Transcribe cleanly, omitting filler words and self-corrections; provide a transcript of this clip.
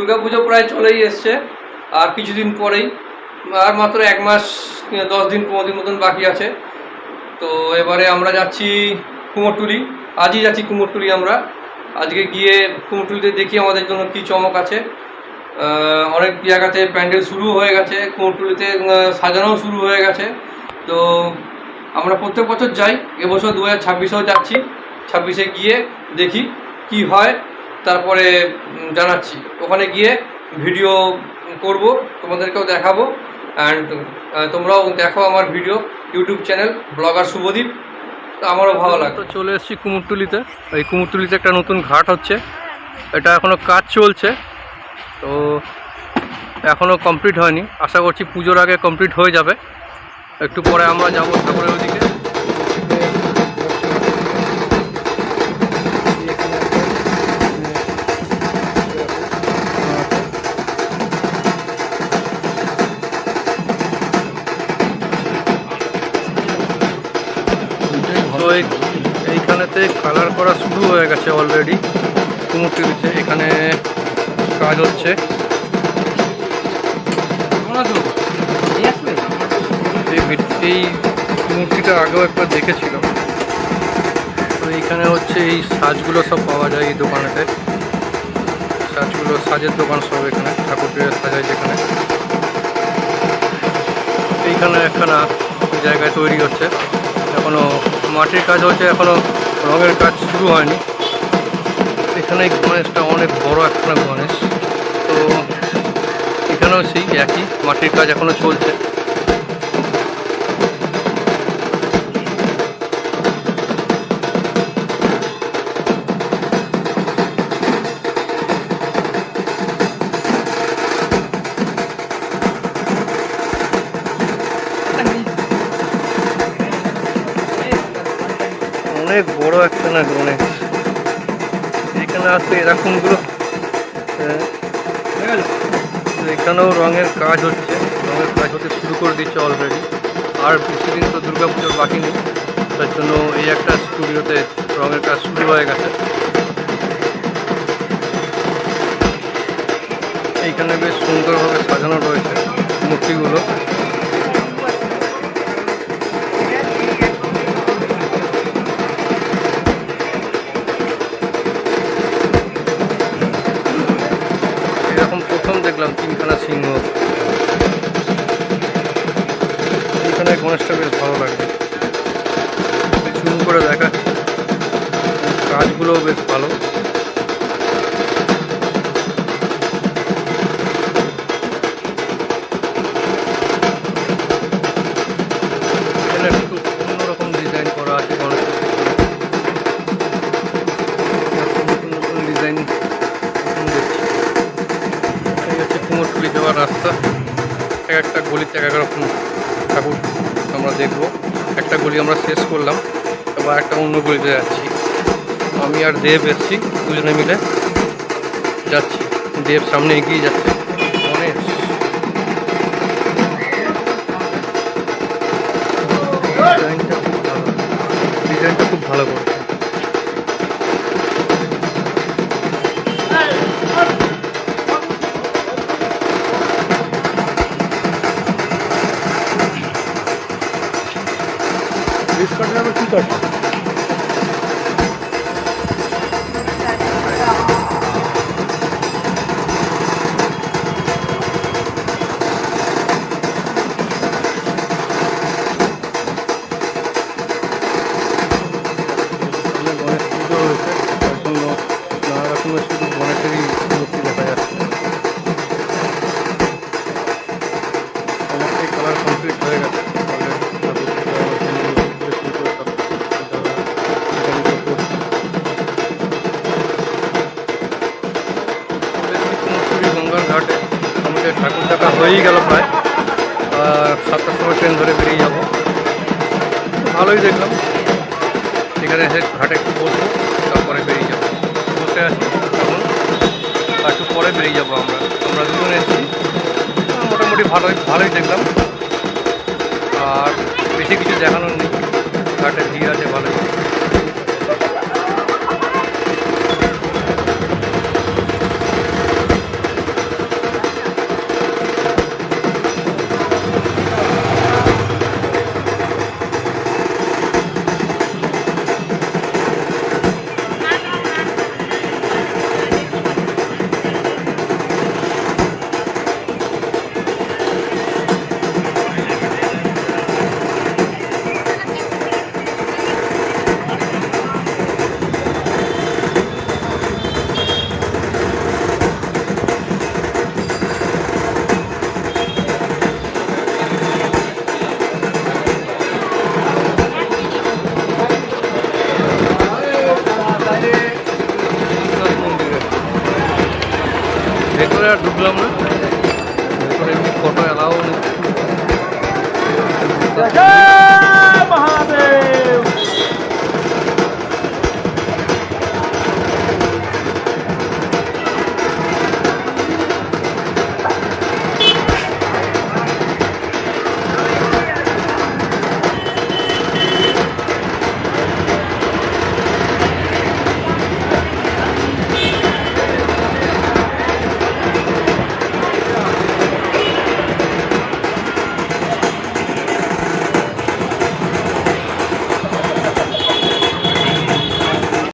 দুর্গাপুজো প্রায় চলেই এসছে, আর কিছুদিন পরেই, আর মাত্র 1 মাস 10 দিন 15 দিন মতন বাকি আছে। তো এবারে আমরা যাচ্ছি কুমোরটুলি, আজই যাচ্ছি কুমোরটুলি। আমরা আজকে গিয়ে কুমোরটুলিতে দেখি আমাদের জন্য কী চমক আছে। অনেক জায়গাতে প্যান্ডেল শুরু হয়ে গেছে, কুমোরটুলিতে সাজানো শুরু হয়ে গেছে। তো আমরা প্রত্যেক বছর যাই, এবছর 2026-এও যাচ্ছি। 26-এ গিয়ে দেখি কি হয়, তারপরে জানাচ্ছি। ওখানে গিয়ে ভিডিও করব, তোমাদেরকেও দেখাবো। অ্যান্ড তোমরাও দেখো আমার video, YouTube channel blogger Shubhadeep. তো আমারও ভালো লাগে। তো চলে এসেছি কুমোরটুলিতে। এই কুমোরটুলিতে একটা নতুন ঘাট হচ্ছে, এটা এখনও কাজ চলছে, তো এখনও কমপ্লিট হয়নি। আশা করছি পুজোর আগে কমপ্লিট হয়ে যাবে। একটু পরে আমরা যাব ঠাকুরের ওদিকে। তো এইখানেতে কালার করা শুরু হয়ে গেছে অলরেডি কুমোরটুলিতে। এখানে কাজ হচ্ছে। এই মূর্তিটা আগেও একবার দেখেছিলাম। তো এইখানে হচ্ছে এই সাজগুলো সব পাওয়া যায় এই দোকানেতে। সাজগুলো, সাজের দোকান সব এখানে, ঠাকুরকে সাজায় যেখানে। এইখানে একখানা জায়গায় তৈরি হচ্ছে, এখনও মাটির কাজ হচ্ছে, এখনও রঙের কাজ শুরু হয়নি। এখানে গণেশটা অনেক বড় একখানা গণেশ। তো এখানেও সেই একই, মাটির কাজ এখনও চলছে। অনেক বড় একটা না গণেশ। এখানে আসতে এরকমগুলো, এখানেও রঙের কাজ হচ্ছে, রঙের কাজ হতে শুরু করে দিচ্ছে অলরেডি। আর বেশিদিন তো দুর্গাপুজোর বাকি নেই, তার জন্য এই একটা স্টুডিওতে রঙের কাজ শুরু হয়ে গেছে। এইখানে বেশ সুন্দরভাবে সাজানো রয়েছে মূর্তিগুলো। প্রথম দেখলাম 3খানা সিংহ। এখানে গণেশটা বেশ ভালো লাগবে, জুম করে দেখা, কাজগুলোও বেশ ভালো। এখানে একটু অন্যরকম ডিজাইন করা আছে গণেশের, নতুন নতুন ডিজাইন দেখছি। কুমোরটুলি যাওয়ার রাস্তা, একটা গলিতে এক রকম ঠাকুর আমরা দেখবো। একটা গলি আমরা শেষ করলাম, এবার একটা অন্য গলিতে যাচ্ছি। আমি আর দেব এসছি, দুজনে মিলে যাচ্ছি। দেব সামনে এগিয়ে যাচ্ছে। অনেক ডিজাইনটা খুব ভালো করেছে। ডিসকাউন্ট হবে ঠিক আছে। গণেশ পুজো হয়েছে, তার জন্য নানা রকমের শুধু গণেশেরই মূর্তি দেখা যাচ্ছে। অনেকটাই কালার কমপ্লিট হয়ে গেছে গঙ্গার ঘাটে। আমাদের ঠাকুর দেখা হয়েই গেল প্রায়, 7টার সময় ট্রেন ধরে বেরিয়ে যাব। ভালোই দেখলাম, এখানে এসে ঘাটে একটু বসবো, তারপরে বেরিয়ে যাবো। বসে আছি তখন, একটু পরে বেরিয়ে যাবো। আমরা দুজন এসেছি, মোটামুটি ভালোই দেখলাম। আর বেশি কিছু দেখানোর নেই, ঘাটে ভিড় আছে ভালোই। ভেতরে আর ঢুকলাম না, ভেতরে এমনি ফটো অ্যালাউ নেই।